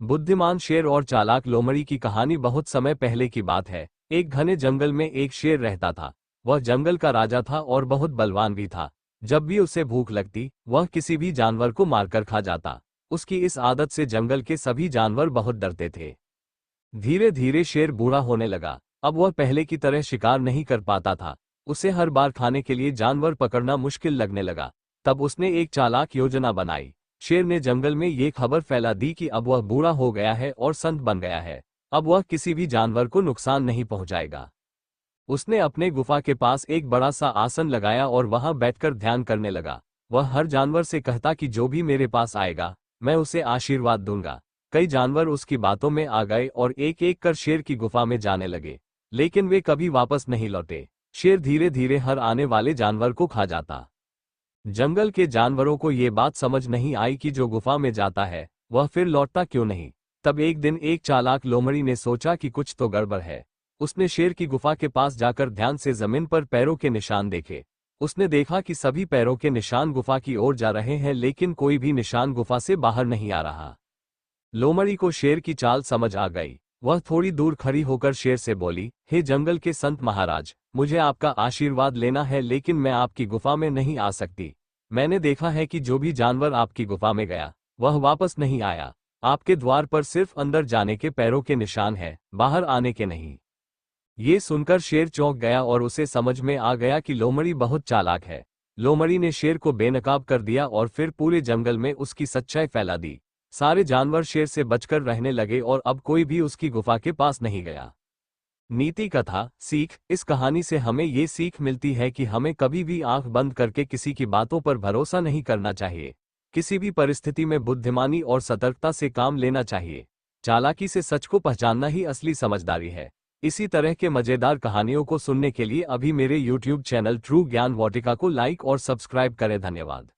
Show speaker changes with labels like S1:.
S1: बुद्धिमान शेर और चालाक लोमड़ी की कहानी बहुत समय पहले की बात है। एक घने जंगल में एक शेर रहता था। वह जंगल का राजा था और बहुत बलवान भी था। जब भी उसे भूख लगती, वह किसी भी जानवर को मारकर खा जाता। उसकी इस आदत से जंगल के सभी जानवर बहुत डरते थे। धीरे धीरे शेर बूढ़ा होने लगा। अब वह पहले की तरह शिकार नहीं कर पाता था। उसे हर बार खाने के लिए जानवर पकड़ना मुश्किल लगने लगा। तब उसने एक चालाक योजना बनाई। शेर ने जंगल में ये खबर फैला दी कि अब वह बूढ़ा हो गया है और संत बन गया है। अब वह किसी भी जानवर को नुकसान नहीं पहुंचाएगा। उसने अपने गुफा के पास एक बड़ा सा आसन लगाया और वहां बैठकर ध्यान करने लगा। वह हर जानवर से कहता कि जो भी मेरे पास आएगा, मैं उसे आशीर्वाद दूंगा। कई जानवर उसकी बातों में आ गए और एक एक कर शेर की गुफा में जाने लगे, लेकिन वे कभी वापस नहीं लौटे। शेर धीरे धीरे हर आने वाले जानवर को खा जाता। जंगल के जानवरों को ये बात समझ नहीं आई कि जो गुफा में जाता है, वह फिर लौटता क्यों नहीं। तब एक दिन एक चालाक लोमड़ी ने सोचा कि कुछ तो गड़बड़ है। उसने शेर की गुफा के पास जाकर ध्यान से जमीन पर पैरों के निशान देखे। उसने देखा कि सभी पैरों के निशान गुफा की ओर जा रहे हैं, लेकिन कोई भी निशान गुफा से बाहर नहीं आ रहा। लोमड़ी को शेर की चाल समझ आ गई। वह थोड़ी दूर खड़ी होकर शेर से बोली, हे जंगल के संत महाराज, मुझे आपका आशीर्वाद लेना है, लेकिन मैं आपकी गुफा में नहीं आ सकती। मैंने देखा है कि जो भी जानवर आपकी गुफा में गया, वह वापस नहीं आया। आपके द्वार पर सिर्फ अंदर जाने के पैरों के निशान हैं, बाहर आने के नहीं। ये सुनकर शेर चौंक गया और उसे समझ में आ गया कि लोमड़ी बहुत चालाक है। लोमड़ी ने शेर को बेनकाब कर दिया और फिर पूरे जंगल में उसकी सच्चाई फैला दी। सारे जानवर शेर से बचकर रहने लगे और अब कोई भी उसकी गुफा के पास नहीं गया। नीति कथा सीख। इस कहानी से हमें ये सीख मिलती है कि हमें कभी भी आंख बंद करके किसी की बातों पर भरोसा नहीं करना चाहिए। किसी भी परिस्थिति में बुद्धिमानी और सतर्कता से काम लेना चाहिए। चालाकी से सच को पहचानना ही असली समझदारी है। इसी तरह के मजेदार कहानियों को सुनने के लिए अभी मेरे YouTube चैनल ट्रू ज्ञान वाटिका को लाइक और सब्सक्राइब करें। धन्यवाद।